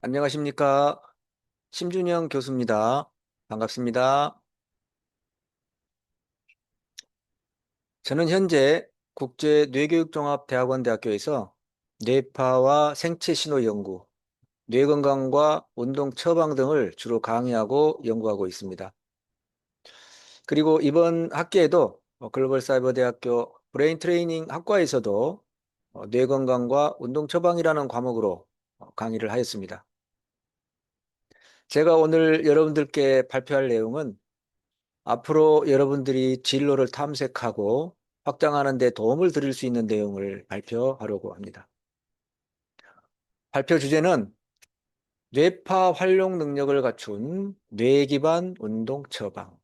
안녕하십니까. 심준영 교수입니다. 반갑습니다. 저는 현재 국제뇌교육종합대학원대학교에서 뇌파와 생체 신호 연구, 뇌건강과 운동 처방 등을 주로 강의하고 연구하고 있습니다. 그리고 이번 학기에도 글로벌 사이버 대학교 브레인 트레이닝 학과에서도 뇌건강과 운동 처방이라는 과목으로 강의를 하였습니다. 제가 오늘 여러분들께 발표할 내용은 앞으로 여러분들이 진로를 탐색하고 확장하는 데 도움을 드릴 수 있는 내용을 발표하려고 합니다. 발표 주제는 뇌파 활용 능력을 갖춘 뇌 기반 운동 처방.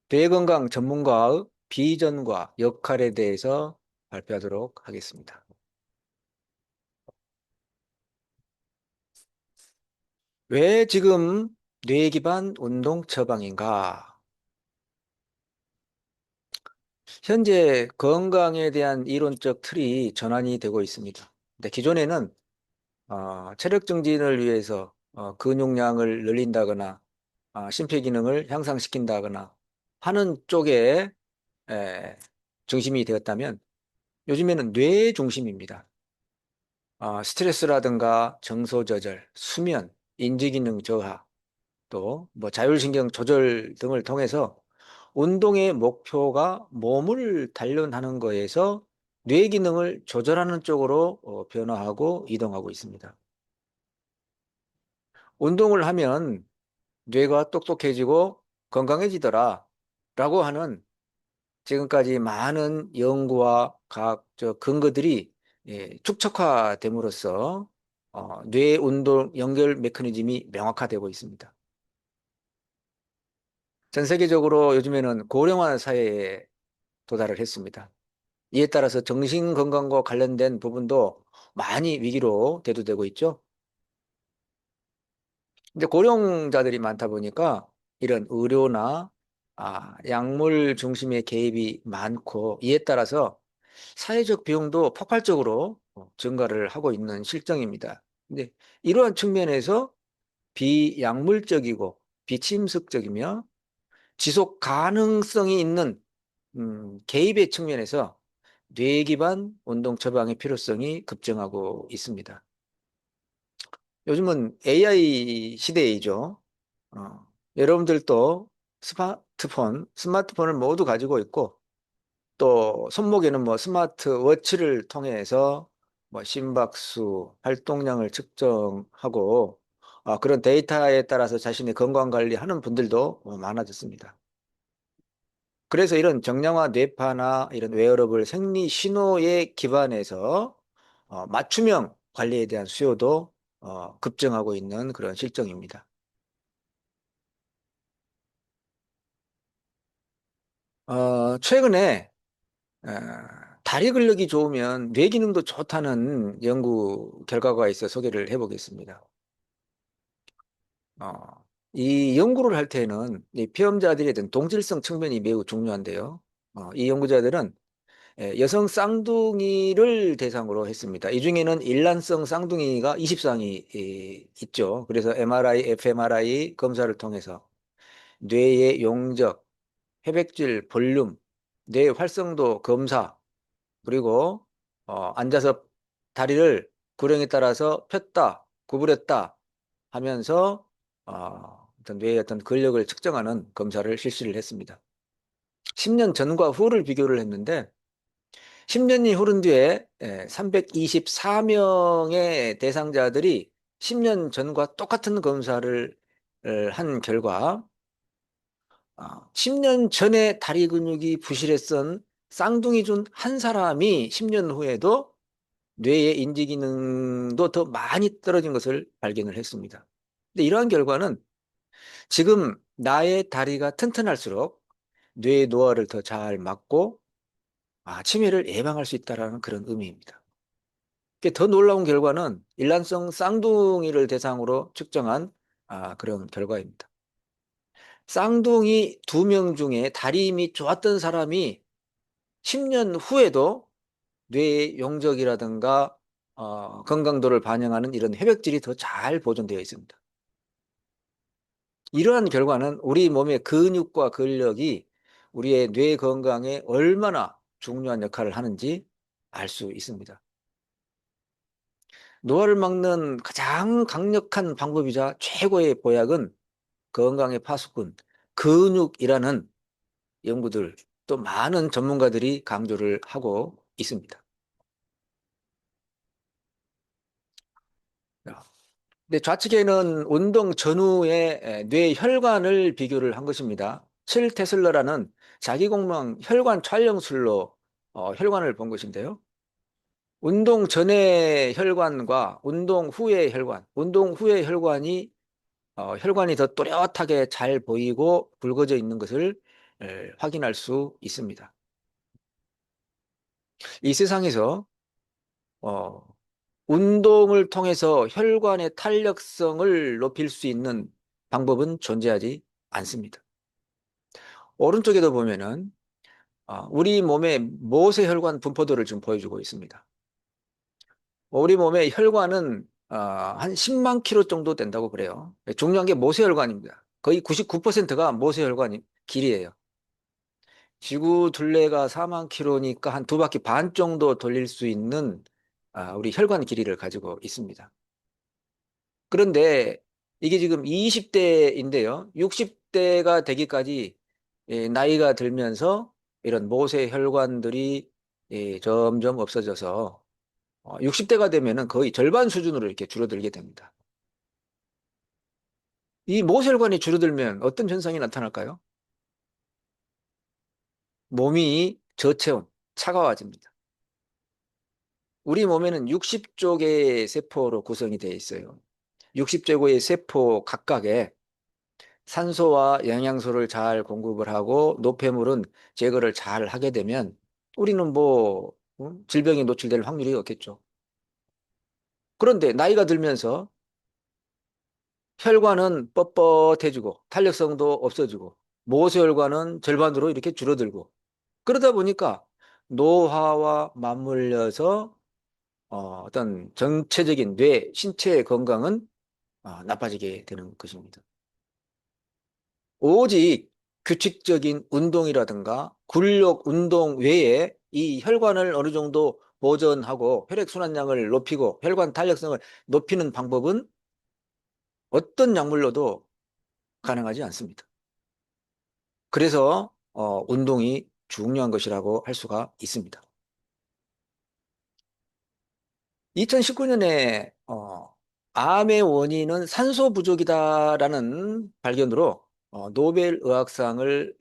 뇌 건강 전문가의 비전과 역할에 대해서 발표하도록 하겠습니다. 왜 지금 뇌 기반 운동 처방인가? 현재 건강에 대한 이론적 틀이 전환이 되고 있습니다. 근데 기존에는 체력 증진을 위해서 근육량을 늘린다거나 심폐기능을 향상시킨다거나 하는 쪽에 에, 중심이 되었다면 요즘에는 뇌 중심입니다. 스트레스라든가 정서 조절, 수면, 인지기능 저하, 또 뭐 자율신경 조절 등을 통해서 운동의 목표가 몸을 단련하는 거에서 뇌 기능을 조절하는 쪽으로 변화하고 이동하고 있습니다. 운동을 하면 뇌가 똑똑해지고 건강해지더라 라고 하는 지금까지 많은 연구와 각 근거들이 축적화됨으로써 뇌 운동 연결 메커니즘이 명확화되고 있습니다. 전 세계적으로 요즘에는 고령화 사회에 도달을 했습니다. 이에 따라서 정신 건강과 관련된 부분도 많이 위기로 대두되고 있죠. 이제 고령자들이 많다 보니까 이런 의료나 약물 중심의 개입이 많고 이에 따라서 사회적 비용도 폭발적으로 증가를 하고 있는 실정입니다. 근데 이러한 측면에서 비약물적이고 비침습적이며 지속 가능성이 있는 개입의 측면에서 뇌 기반 운동 처방의 필요성이 급증하고 있습니다. 요즘은 AI 시대이죠. 여러분들도 스마트폰을 모두 가지고 있고, 또 손목에는 뭐 스마트워치를 통해서 뭐 심박수, 활동량을 측정하고, 그런 데이터에 따라서 자신의 건강 관리하는 분들도 많아졌습니다. 그래서 이런 정량화 뇌파나 이런 웨어러블 생리 신호에 기반해서 맞춤형 관리에 대한 수요도 급증하고 있는 그런 실정입니다. 최근에 어, 다리 근력이 좋으면 뇌 기능도 좋다는 연구 결과가 있어 소개를 해보겠습니다. 어, 이 연구를 할 때는 이 피험자들에 대한 동질성 측면이 매우 중요한데요. 이 연구자들은 여성 쌍둥이를 대상으로 했습니다. 이 중에는 일란성 쌍둥이가 20쌍이 있죠. 그래서 MRI, fMRI 검사를 통해서 뇌의 용적, 회백질, 볼륨, 뇌 활성도 검사, 그리고 앉아서 다리를 구령에 따라서 폈다, 구부렸다 하면서 어떤 뇌의 어떤 근력을 측정하는 검사를 실시를 했습니다. 10년 전과 후를 비교를 했는데 10년이 흐른 뒤에 324명의 대상자들이 10년 전과 똑같은 검사를 한 결과 10년 전에 다리 근육이 부실했던 쌍둥이 중 한 사람이 10년 후에도 뇌의 인지 기능도 더 많이 떨어진 것을 발견을 했습니다. 근데 이러한 결과는 지금 나의 다리가 튼튼할수록 뇌의 노화를 더 잘 막고 치매를 예방할 수 있다는 그런 의미입니다. 더 놀라운 결과는 일란성 쌍둥이를 대상으로 측정한 그런 결과입니다. 쌍둥이 2명 중에 다리 힘이 좋았던 사람이 10년 후에도 뇌의 용적이라든가 건강도를 반영하는 이런 회백질이 더 잘 보존되어 있습니다. 이러한 결과는 우리 몸의 근육과 근력이 우리의 뇌 건강에 얼마나 중요한 역할을 하는지 알 수 있습니다. 노화를 막는 가장 강력한 방법이자 최고의 보약은 건강의 파수꾼, 근육이라는 연구들, 또 많은 전문가들이 강조를 하고 있습니다. 근데 좌측에는 운동 전후의 뇌 혈관을 비교를 한 것입니다. 7테슬러라는 자기공명 혈관 촬영술로 혈관을 본 것인데요. 운동 전의 혈관과 운동 후의 혈관, 운동 후의 혈관이 더 또렷하게 잘 보이고 붉어져 있는 것을 확인할 수 있습니다. 이 세상에서 어, 운동을 통해서 혈관의 탄력성을 높일 수 있는 방법은 존재하지 않습니다. 오른쪽에도 보면은 우리 몸의 모세혈관 분포도를 지금 보여주고 있습니다. 우리 몸의 혈관은 한 10만 킬로 정도 된다고 그래요. 중요한 게 모세혈관입니다. 거의 99%가 모세혈관 길이에요. 지구 둘레가 4만 킬로니까 한 두 바퀴 반 정도 돌릴 수 있는 우리 혈관 길이를 가지고 있습니다. 그런데 이게 지금 20대인데요. 60대가 되기까지 나이가 들면서 이런 모세 혈관들이 점점 없어져서 60대가 되면은 거의 절반 수준으로 이렇게 줄어들게 됩니다. 이 모세혈관이 줄어들면 어떤 현상이 나타날까요? 몸이 저체온, 차가워집니다. 우리 몸에는 60쪽의 세포로 구성이 되어 있어요. 60쪽의 세포 각각에 산소와 영양소를 잘 공급을 하고 노폐물은 제거를 잘 하게 되면 우리는 질병에 노출될 확률이 없겠죠. 그런데 나이가 들면서 혈관은 뻣뻣해지고 탄력성도 없어지고 모세혈관은 절반으로 이렇게 줄어들고 그러다 보니까 노화와 맞물려서 어떤 전체적인 뇌, 신체의 건강은 나빠지게 되는 것입니다. 오직 규칙적인 운동이라든가 근력 운동 외에 이 혈관을 어느 정도 보존하고 혈액순환량을 높이고 혈관 탄력성을 높이는 방법은 어떤 약물로도 가능하지 않습니다. 그래서 운동이 중요한 것이라고 할 수가 있습니다. 2019년에 암의 원인은 산소 부족이다라는 발견으로 노벨 의학상을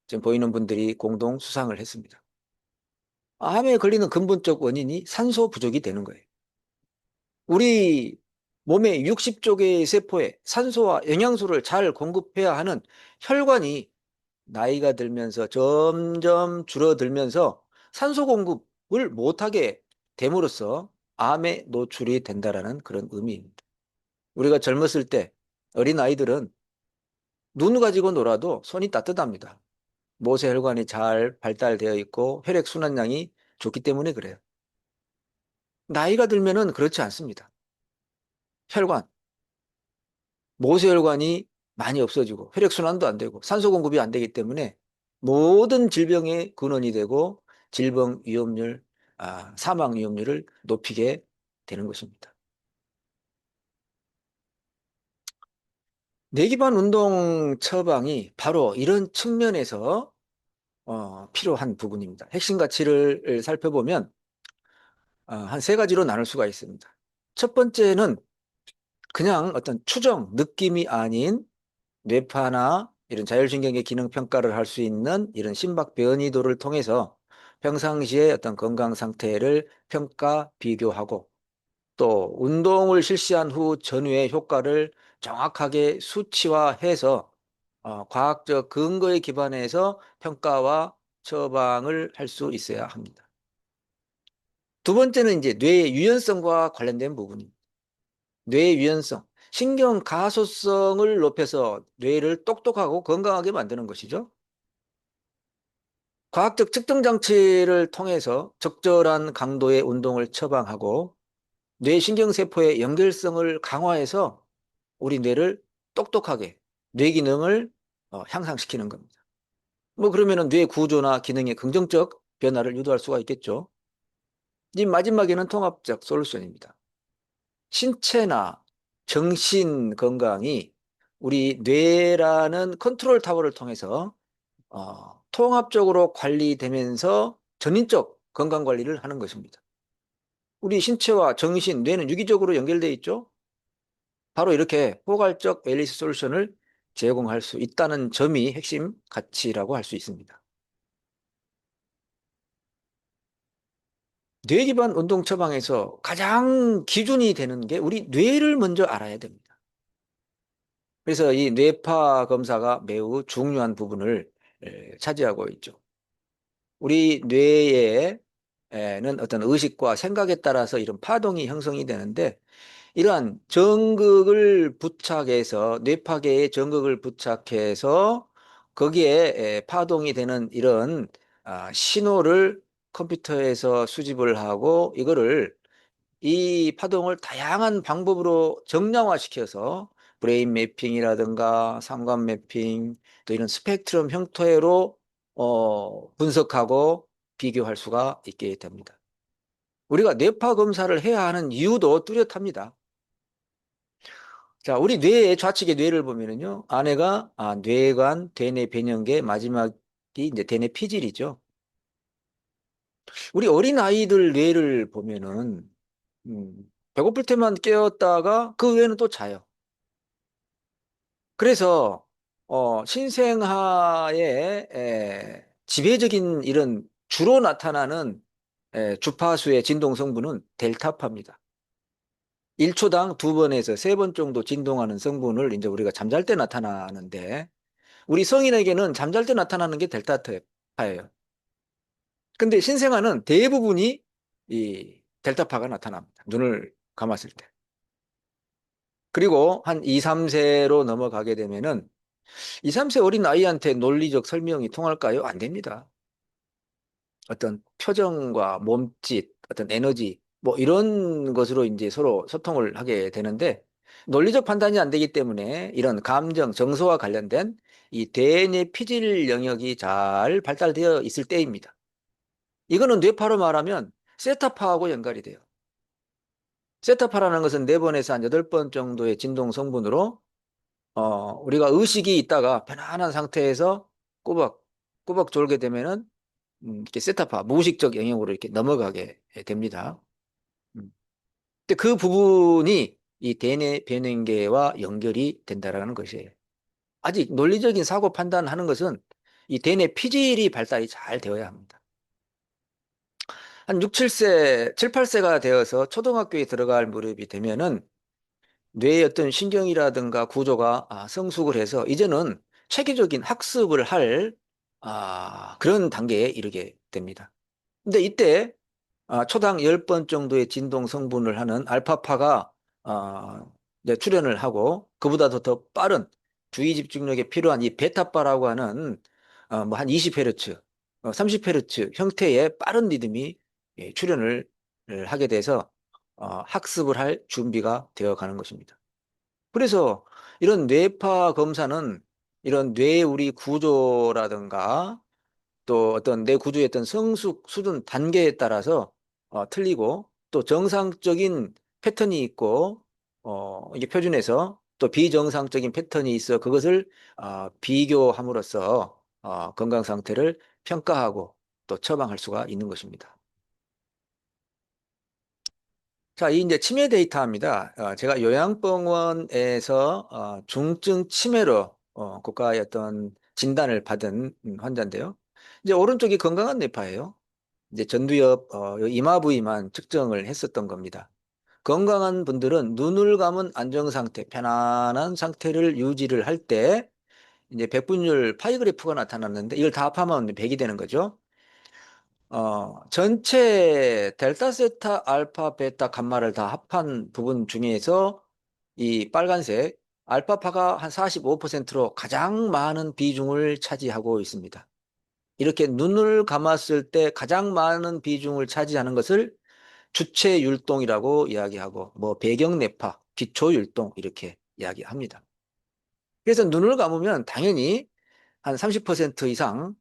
지금 보이는 분들이 공동 수상을 했습니다. 암에 걸리는 근본적 원인이 산소 부족이 되는 거예요. 우리 몸의 60조 개의 세포에 산소와 영양소를 잘 공급해야 하는 혈관이 나이가 들면서 점점 줄어들면서 산소 공급을 못하게 됨으로써 암에 노출이 된다라는 그런 의미입니다. 우리가 젊었을 때 어린 아이들은 눈 가지고 놀아도 손이 따뜻합니다. 모세혈관이 잘 발달되어 있고 혈액순환량이 좋기 때문에 그래요. 나이가 들면은 그렇지 않습니다. 혈관, 모세혈관이 많이 없어지고 혈액순환도 안 되고 산소 공급이 안 되기 때문에 모든 질병의 근원이 되고 질병 위험률, 사망 위험률을 높이게 되는 것입니다. 뇌기반 운동 처방이 바로 이런 측면에서 필요한 부분입니다. 핵심 가치를 살펴보면 한 세 가지로 나눌 수가 있습니다. 첫 번째는 그냥 어떤 추정, 느낌이 아닌 뇌파나 이런 자율신경의 기능 평가를 할 수 있는 이런 심박 변이도를 통해서 평상시의 어떤 건강 상태를 평가, 비교하고 또 운동을 실시한 후 전후의 효과를 정확하게 수치화해서 과학적 근거에 기반해서 평가와 처방을 할 수 있어야 합니다. 두 번째는 이제 뇌의 유연성과 관련된 부분입니다. 뇌의 유연성, 신경 가소성을 높여서 뇌를 똑똑하고 건강하게 만드는 것이죠. 과학적 측정 장치를 통해서 적절한 강도의 운동을 처방하고 뇌신경세포의 연결성을 강화해서 우리 뇌를 똑똑하게, 뇌 기능을 향상시키는 겁니다. 뭐 그러면은 뇌 구조나 기능에 긍정적 변화를 유도할 수가 있겠죠. 이 마지막에는 통합적 솔루션입니다. 신체나 정신 건강이 우리 뇌라는 컨트롤 타워를 통해서 통합적으로 관리되면서 전인적 건강 관리를 하는 것입니다. 우리 신체와 정신, 뇌는 유기적으로 연결되어 있죠. 바로 이렇게 포괄적 웰니스 솔루션을 제공할 수 있다는 점이 핵심 가치라고 할 수 있습니다. 뇌 기반 운동 처방에서 가장 기준이 되는 게 우리 뇌를 먼저 알아야 됩니다. 그래서 이 뇌파 검사가 매우 중요한 부분을 차지하고 있죠. 우리 뇌에는 어떤 의식과 생각에 따라서 이런 파동이 형성이 되는데 이러한 전극을 부착해서 뇌파계에 전극을 부착해서 거기에 파동이 되는 이런 신호를 컴퓨터에서 수집을 하고 이거를 이 파동을 다양한 방법으로 정량화시켜서 브레인 매핑이라든가 상관 매핑 또 이런 스펙트럼 형태로 분석하고 비교할 수가 있게 됩니다. 우리가 뇌파 검사를 해야 하는 이유도 뚜렷합니다. 자, 우리 뇌의 좌측의 뇌를 보면은요, 안에가 뇌관, 대뇌 변형계, 마지막이 이제 대뇌 피질이죠. 우리 어린 아이들 뇌를 보면은 배고플 때만 깨었다가 그 외에는 또 자요. 그래서 신생아의 지배적인 이런 주로 나타나는 주파수의 진동 성분은 델타파입니다. 1초당 2번에서 3번 정도 진동하는 성분을 이제 우리가 잠잘 때 나타나는데 우리 성인에게는 잠잘 때 나타나는 게 델타파예요. 근데 신생아는 대부분이 이 델타파가 나타납니다. 눈을 감았을 때. 그리고 한 2, 3세로 넘어가게 되면은 2, 3세 어린 아이한테 논리적 설명이 통할까요? 안 됩니다. 어떤 표정과 몸짓, 어떤 에너지, 뭐 이런 것으로 이제 서로 소통을 하게 되는데 논리적 판단이 안 되기 때문에 이런 감정, 정서와 관련된 이 대뇌 피질 영역이 잘 발달되어 있을 때입니다. 이거는 뇌파로 말하면 세타파하고 연관이 돼요. 세타파라는 것은 4번에서 한 8번 정도의 진동 성분으로 우리가 의식이 있다가 편안한 상태에서 꾸벅 꾸벅 졸게 되면은 이렇게 세타파 무의식적 영역으로 이렇게 넘어가게 됩니다. 음. 근데 그 부분이 이 대뇌 변형계와 연결이 된다라는 것이에요. 아직 논리적인 사고 판단하는 것은 이 대뇌 피질이 발달이 잘 되어야 합니다. 한 6, 7세, 7, 8세가 되어서 초등학교에 들어갈 무렵이 되면은 뇌의 어떤 신경이라든가 구조가 성숙을 해서 이제는 체계적인 학습을 할 그런 단계에 이르게 됩니다. 근데 이때 초당 10번 정도의 진동 성분을 하는 알파파가 이제 출현을 하고 그보다도 더 빠른 주의 집중력에 필요한 이 베타파라고 하는 뭐 한 20Hz, 30Hz 형태의 빠른 리듬이 출현을 하게 돼서 학습을 할 준비가 되어 가는 것입니다. 그래서 이런 뇌파 검사는 이런 뇌의 우리 구조라든가 또 어떤 뇌 구조의 어떤 성숙 수준 단계에 따라서 틀리고 또 정상적인 패턴이 있고 이게 표준에서 또 비정상적인 패턴이 있어 그것을 비교함으로써 건강 상태를 평가하고 또 처방할 수가 있는 것입니다. 자, 이 이제 치매 데이터입니다. 제가 요양병원에서 중증 치매로 국가의 어떤 진단을 받은 환자인데요. 이제 오른쪽이 건강한 뇌파예요. 이제 전두엽 이마 부위만 측정을 했었던 겁니다. 건강한 분들은 눈을 감은 안정 상태, 편안한 상태를 유지를 할 때 이제 백분율 파이 그래프가 나타났는데 이걸 다 합하면 100이 되는 거죠. 전체 델타, 세타, 알파, 베타, 감마를 다 합한 부분 중에서 이 빨간색 알파파가 한 45%로 가장 많은 비중을 차지하고 있습니다. 이렇게 눈을 감았을 때 가장 많은 비중을 차지하는 것을 주체 율동이라고 이야기하고 뭐 배경 뇌파, 기초 율동 이렇게 이야기합니다. 그래서 눈을 감으면 당연히 한 30% 이상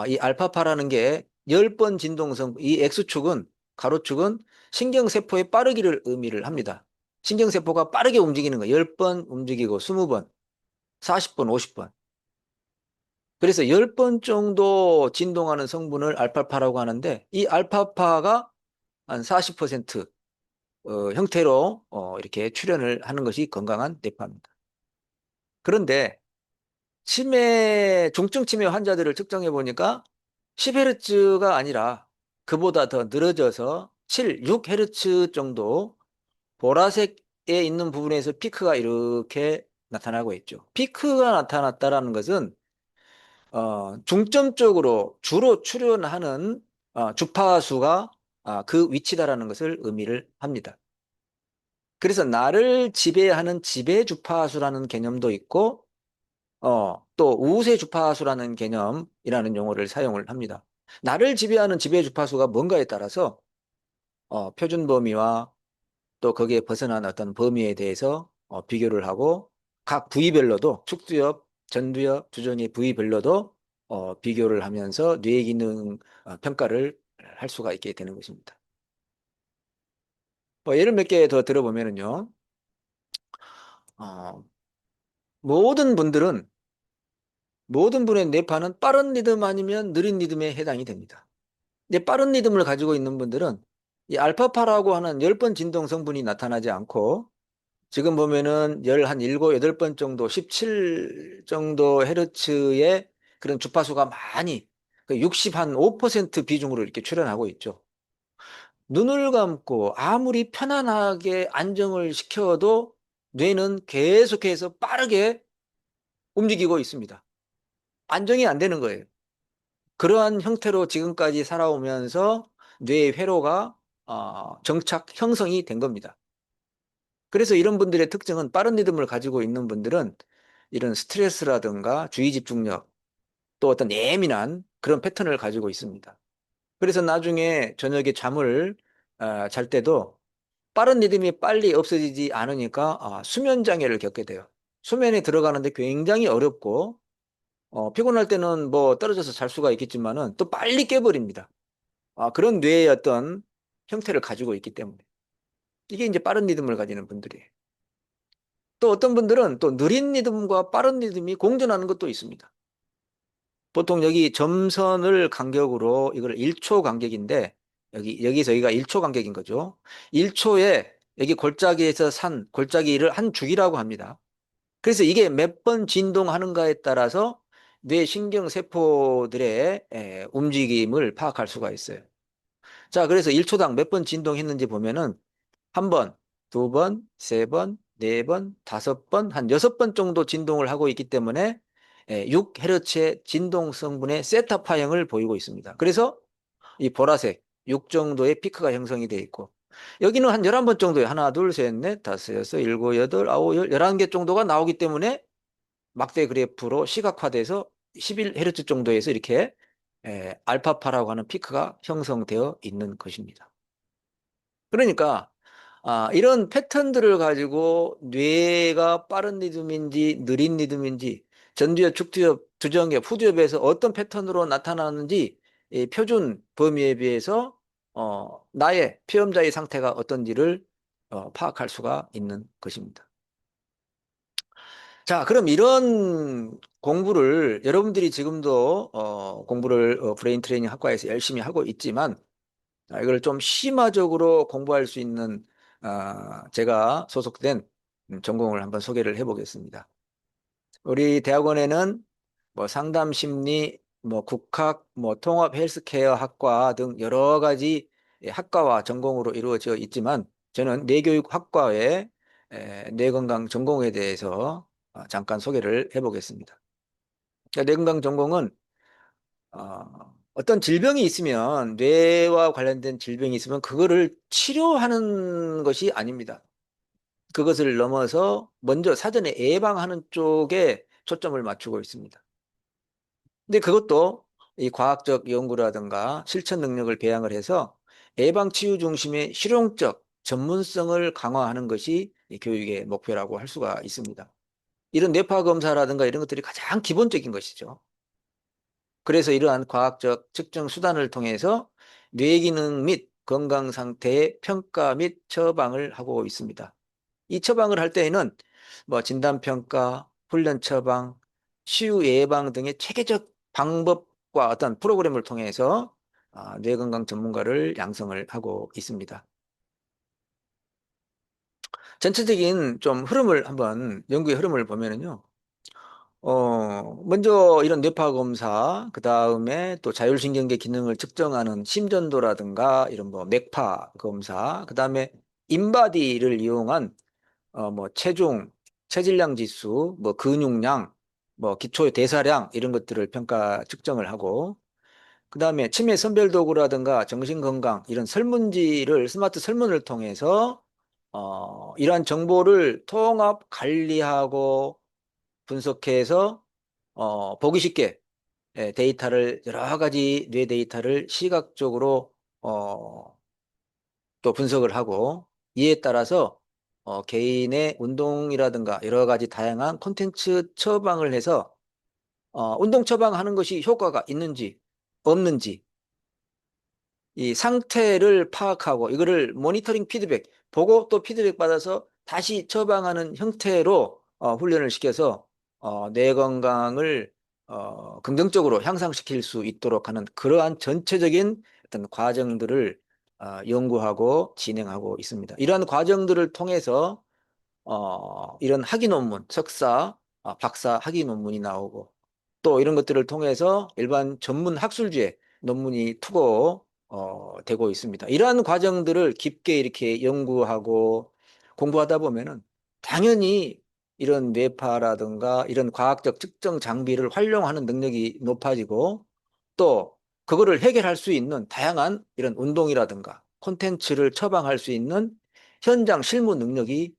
이 알파파라는 게 10번 진동성, 이 X축은 가로축은 신경세포의 빠르기를 의미를 합니다. 신경세포가 빠르게 움직이는 거 10번 움직이고 20번, 40번, 50번. 그래서 10번 정도 진동하는 성분을 알파파라고 하는데 이 알파파가 한 40% 형태로 이렇게 출현을 하는 것이 건강한 뇌파입니다. 그런데 중증 치매 환자들을 측정해 보니까 10Hz가 아니라 그보다 더 늘어져서 7, 6Hz 정도 보라색에 있는 부분에서 피크가 이렇게 나타나고 있죠. 피크가 나타났다라는 것은 중점적으로 주로 출현하는 주파수가 그 위치다라는 것을 의미를 합니다. 그래서 나를 지배하는 지배 주파수라는 개념도 있고 또 우세 주파수라는 개념이라는 용어를 사용을 합니다. 나를 지배하는 지배 주파수가 뭔가에 따라서 표준 범위와 또 거기에 벗어난 어떤 범위에 대해서 비교를 하고 각 부위별로도 축두엽, 전두엽, 주전이 부위별로도 비교를 하면서 뇌 기능 평가를 할 수가 있게 되는 것입니다. 예를 몇 개 더 들어보면은요, 어, 모든 분들은 모든 분의 뇌파는 빠른 리듬 아니면 느린 리듬에 해당이 됩니다. 근데 빠른 리듬을 가지고 있는 분들은 이 알파파라고 하는 10번 진동 성분이 나타나지 않고 지금 보면은 한 7, 8번 정도 17 정도 헤르츠의 그런 주파수가 많이 60한 5% 비중으로 이렇게 출현하고 있죠. 눈을 감고 아무리 편안하게 안정을 시켜도 뇌는 계속해서 빠르게 움직이고 있습니다. 안정이 안 되는 거예요. 그러한 형태로 지금까지 살아오면서 뇌의 회로가 정착 형성이 된 겁니다. 그래서 이런 분들의 특징은 빠른 리듬을 가지고 있는 분들은 이런 스트레스라든가 주의 집중력 또 어떤 예민한 그런 패턴을 가지고 있습니다. 그래서 나중에 저녁에 잠을 잘 때도 빠른 리듬이 빨리 없어지지 않으니까 수면 장애를 겪게 돼요. 수면에 들어가는데 굉장히 어렵고 피곤할 때는 뭐 떨어져서 잘 수가 있겠지만은 또 빨리 깨버립니다. 그런 뇌의 어떤 형태를 가지고 있기 때문에 이게 이제 빠른 리듬을 가지는 분들이에요. 또 어떤 분들은 또 느린 리듬과 빠른 리듬이 공존하는 것도 있습니다. 보통 여기 점선을 간격으로 이걸 1초 간격인데 여기서 여기가 1초 간격인 거죠. 1초에 여기 골짜기에서 산 골짜기를 한 주기라고 합니다. 그래서 이게 몇 번 진동하는가에 따라서 뇌 신경 세포들의 움직임을 파악할 수가 있어요. 자, 그래서 1초당 몇 번 진동했는지 보면은 한 번, 두 번, 세 번, 네 번, 다섯 번, 한 여섯 번 정도 진동을 하고 있기 때문에 6Hz의 진동 성분의 세타파형을 보이고 있습니다. 그래서 이 보라색 6 정도의 피크가 형성이 되어 있고 여기는 한 11번 정도에 하나, 둘, 셋, 넷, 다섯, 여섯, 일곱, 여덟, 아홉, 열, 11개 정도가 나오기 때문에 막대 그래프로 시각화돼서 11Hz 정도에서 이렇게 알파파라고 하는 피크가 형성되어 있는 것입니다. 그러니까 이런 패턴들을 가지고 뇌가 빠른 리듬인지 느린 리듬인지 전두엽, 축두엽, 두정엽, 후두엽에서 어떤 패턴으로 나타나는지 이 표준 범위에 비해서 나의 피험자의 상태가 어떤지를 파악할 수가 있는 것입니다. 자, 그럼 이런 공부를 여러분들이 지금도 공부를 브레인 트레이닝 학과에서 열심히 하고 있지만 이걸 좀 심화적으로 공부할 수 있는 제가 소속된 전공을 한번 소개를 해보겠습니다. 우리 대학원에는 뭐 상담 심리, 뭐 국학, 뭐 통합 헬스케어 학과 등 여러 가지 학과와 전공으로 이루어져 있지만 저는 뇌교육학과의 뇌건강 전공에 대해서 잠깐 소개를 해보겠습니다. 뇌건강 전공은 어떤 질병이 있으면 뇌와 관련된 질병이 있으면 그거를 치료하는 것이 아닙니다. 그것을 넘어서 먼저 사전에 예방하는 쪽에 초점을 맞추고 있습니다. 근데 그것도 이 과학적 연구라든가 실천 능력을 배양을 해서 예방치유 중심의 실용적 전문성을 강화하는 것이 이 교육의 목표라고 할 수가 있습니다. 이런 뇌파 검사라든가 이런 것들이 가장 기본적인 것이죠. 그래서 이러한 과학적 측정 수단을 통해서 뇌 기능 및 건강 상태의 평가 및 처방을 하고 있습니다. 이 처방을 할 때에는 뭐 진단평가, 훈련 처방, 치유 예방 등의 체계적 방법과 어떤 프로그램을 통해서 뇌건강 전문가를 양성을 하고 있습니다. 전체적인 좀 흐름을 한번 연구의 흐름을 보면은요. 먼저 이런 뇌파 검사, 그 다음에 또 자율신경계 기능을 측정하는 심전도라든가 이런 뭐 맥파 검사, 그 다음에 인바디를 이용한 뭐 체중, 체질량 지수, 뭐 근육량, 뭐 기초 대사량 이런 것들을 평가 측정을 하고 그 다음에 치매 선별 도구라든가 정신건강 이런 설문지를 스마트 설문을 통해서 이러한 정보를 통합 관리하고 분석해서 보기 쉽게 데이터를 여러 가지 뇌 데이터를 시각적으로 또 분석을 하고 이에 따라서 개인의 운동이라든가 여러 가지 다양한 콘텐츠 처방을 해서 운동 처방하는 것이 효과가 있는지 없는지 이 상태를 파악하고 이거를 모니터링 피드백 보고 또 피드백 받아서 다시 처방하는 형태로 훈련을 시켜서 뇌 건강을 긍정적으로 향상시킬 수 있도록 하는 그러한 전체적인 어떤 과정들을 연구하고 진행하고 있습니다. 이러한 과정들을 통해서 이런 학위 논문, 석사, 박사 학위 논문이 나오고 또 이런 것들을 통해서 일반 전문 학술지에 논문이 투고 되고 있습니다. 이러한 과정들을 깊게 이렇게 연구하고 공부하다 보면은 당연히 이런 뇌파라든가 이런 과학적 측정 장비를 활용하는 능력이 높아지고 또 그거를 해결할 수 있는 다양한 이런 운동이라든가 콘텐츠를 처방할 수 있는 현장 실무 능력이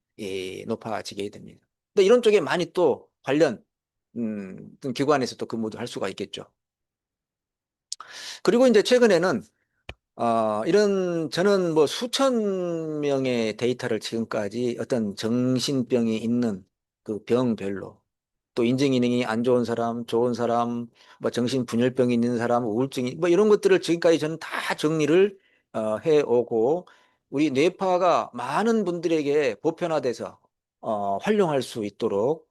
높아지게 됩니다. 근데 이런 쪽에 많이 또 관련 어떤 기관에서 또 근무도 할 수가 있겠죠. 그리고 이제 최근에는 이런 저는 뭐 수천 명의 데이터를 지금까지 어떤 정신병이 있는 그 병별로 또 인지 기능이 안 좋은 사람, 좋은 사람, 뭐 정신분열병이 있는 사람, 우울증이 뭐 이런 것들을 지금까지 저는 다 정리를 해오고 우리 뇌파가 많은 분들에게 보편화돼서 활용할 수 있도록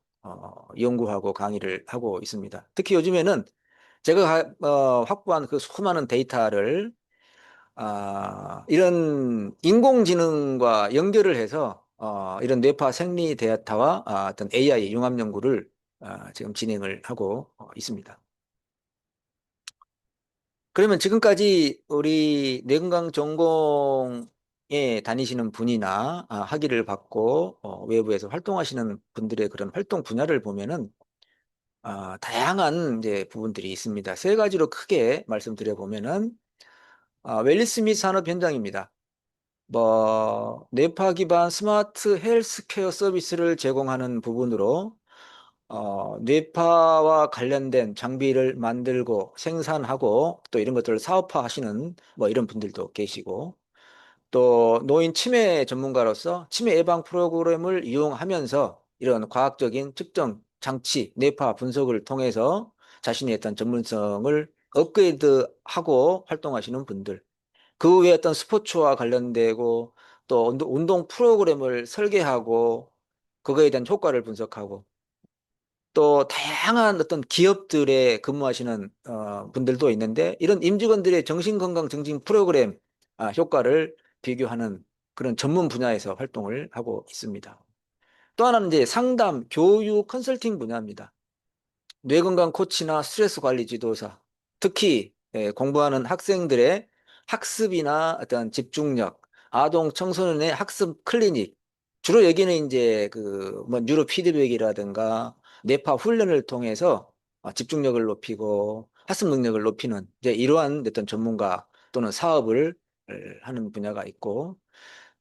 연구하고 강의를 하고 있습니다. 특히 요즘에는 제가 확보한 그 수많은 데이터를 이런 인공지능과 연결을 해서 이런 뇌파 생리 데이터와 어떤 AI 융합 연구를 지금 진행을 하고 있습니다. 그러면 지금까지 우리 뇌건강 전공에 다니시는 분이나 학위를 받고 외부에서 활동하시는 분들의 그런 활동 분야를 보면은 다양한 이제 부분들이 있습니다. 세 가지로 크게 말씀드려 보면은 웰리 스미스 산업 현장입니다. 뭐 뇌파 기반 스마트 헬스케어 서비스를 제공하는 부분으로 뇌파와 관련된 장비를 만들고 생산하고 또 이런 것들을 사업화하시는 뭐 이런 분들도 계시고 또 노인 치매 전문가로서 치매 예방 프로그램을 이용하면서 이런 과학적인 측정 장치, 뇌파 분석을 통해서 자신의 어떤 전문성을 업그레이드하고 활동하시는 분들 그 외에 어떤 스포츠와 관련되고 또 운동 프로그램을 설계하고 그거에 대한 효과를 분석하고 또 다양한 어떤 기업들에 근무하시는 분들도 있는데 이런 임직원들의 정신건강 증진 프로그램 효과를 비교하는 그런 전문 분야에서 활동을 하고 있습니다. 또 하나는 이제 상담, 교육, 컨설팅 분야입니다. 뇌건강 코치나 스트레스 관리 지도사, 특히 공부하는 학생들의 학습이나 어떤 집중력, 아동 청소년의 학습 클리닉, 주로 여기는 이제 그 뭐 뉴로 피드백이라든가 뇌파 훈련을 통해서 집중력을 높이고 학습 능력을 높이는 이제 이러한 어떤 전문가 또는 사업을 하는 분야가 있고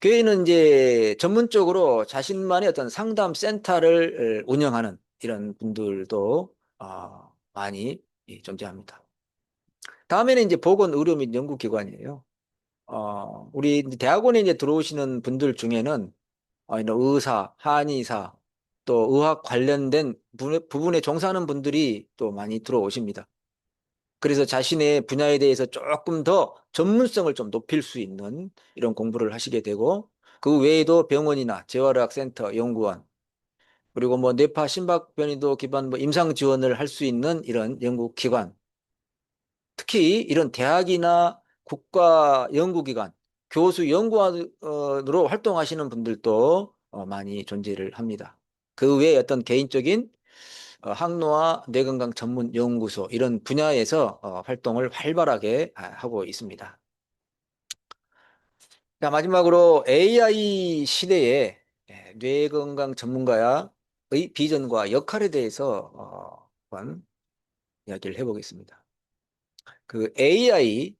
교회는 이제 전문적으로 자신만의 어떤 상담 센터를 운영하는 이런 분들도 많이 존재합니다. 다음에는 이제 보건 의료 및 연구기관이에요. 우리 이제 대학원에 이제 들어오시는 분들 중에는 이런 의사, 한의사, 또 의학 관련된 부분에 종사하는 분들이 또 많이 들어오십니다. 그래서 자신의 분야에 대해서 조금 더 전문성을 좀 높일 수 있는 이런 공부를 하시게 되고, 그 외에도 병원이나 재활의학센터, 연구원, 그리고 뭐 뇌파 심박변이도 기반 뭐 임상 지원을 할 수 있는 이런 연구기관, 특히 이런 대학이나 국가 연구기관, 교수 연구원으로 활동하시는 분들도 많이 존재를 합니다. 그 외에 어떤 개인적인 항노화 뇌건강 전문 연구소 이런 분야에서 활동을 활발하게 하고 있습니다. 자, 마지막으로 AI 시대에 뇌건강 전문가의 비전과 역할에 대해서 한번 이야기를 해보겠습니다. 그 AI,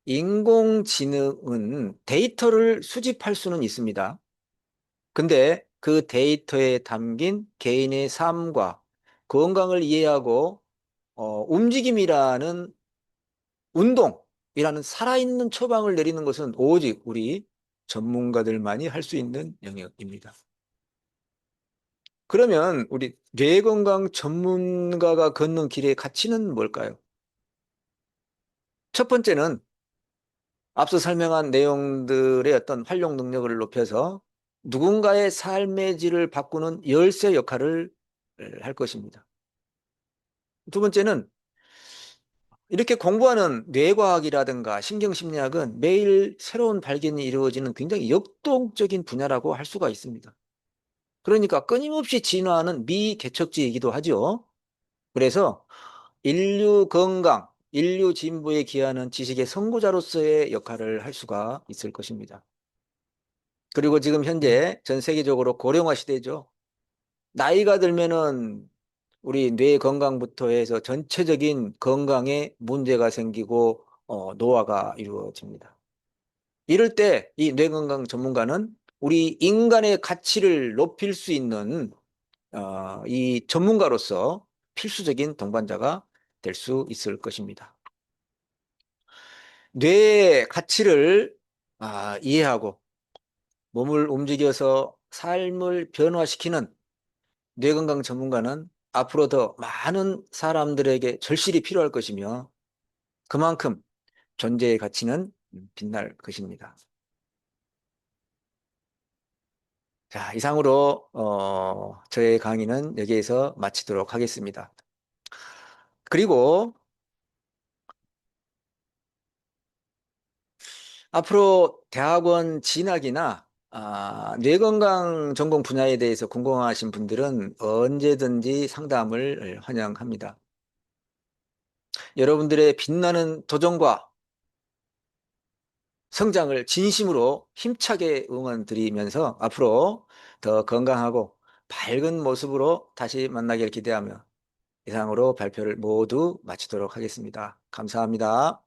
인공지능은 데이터를 수집할 수는 있습니다. 근데 그 데이터에 담긴 개인의 삶과 건강을 이해하고 움직임이라는 운동이라는 살아있는 처방을 내리는 것은 오직 우리 전문가들만이 할 수 있는 영역입니다. 그러면 우리 뇌건강 전문가가 걷는 길의 가치는 뭘까요? 첫 번째는 앞서 설명한 내용들의 어떤 활용 능력을 높여서 누군가의 삶의 질을 바꾸는 열쇠 역할을 할 것입니다. 두 번째는 이렇게 공부하는 뇌과학이라든가 신경심리학은 매일 새로운 발견이 이루어지는 굉장히 역동적인 분야라고 할 수가 있습니다. 그러니까 끊임없이 진화하는 미개척지이기도 하죠. 그래서 인류 건강, 인류 진보에 기여하는 지식의 선구자로서의 역할을 할 수가 있을 것입니다. 그리고 지금 현재 전 세계적으로 고령화 시대죠. 나이가 들면은 우리 뇌 건강부터 해서 전체적인 건강에 문제가 생기고 노화가 이루어집니다. 이럴 때 이 뇌건강 전문가는 우리 인간의 가치를 높일 수 있는 이 전문가로서 필수적인 동반자가 될 수 있을 것입니다. 뇌의 가치를 이해하고 몸을 움직여서 삶을 변화시키는 뇌건강 전문가는 앞으로 더 많은 사람들에게 절실히 필요할 것이며 그만큼 존재의 가치는 빛날 것입니다. 자, 이상으로 저의 강의는 여기에서 마치도록 하겠습니다. 그리고 앞으로 대학원 진학이나 뇌건강 전공 분야에 대해서 궁금하신 분들은 언제든지 상담을 환영합니다. 여러분들의 빛나는 도전과 성장을 진심으로 힘차게 응원드리면서 앞으로 더 건강하고 밝은 모습으로 다시 만나길 기대하며 이상으로 발표를 모두 마치도록 하겠습니다. 감사합니다.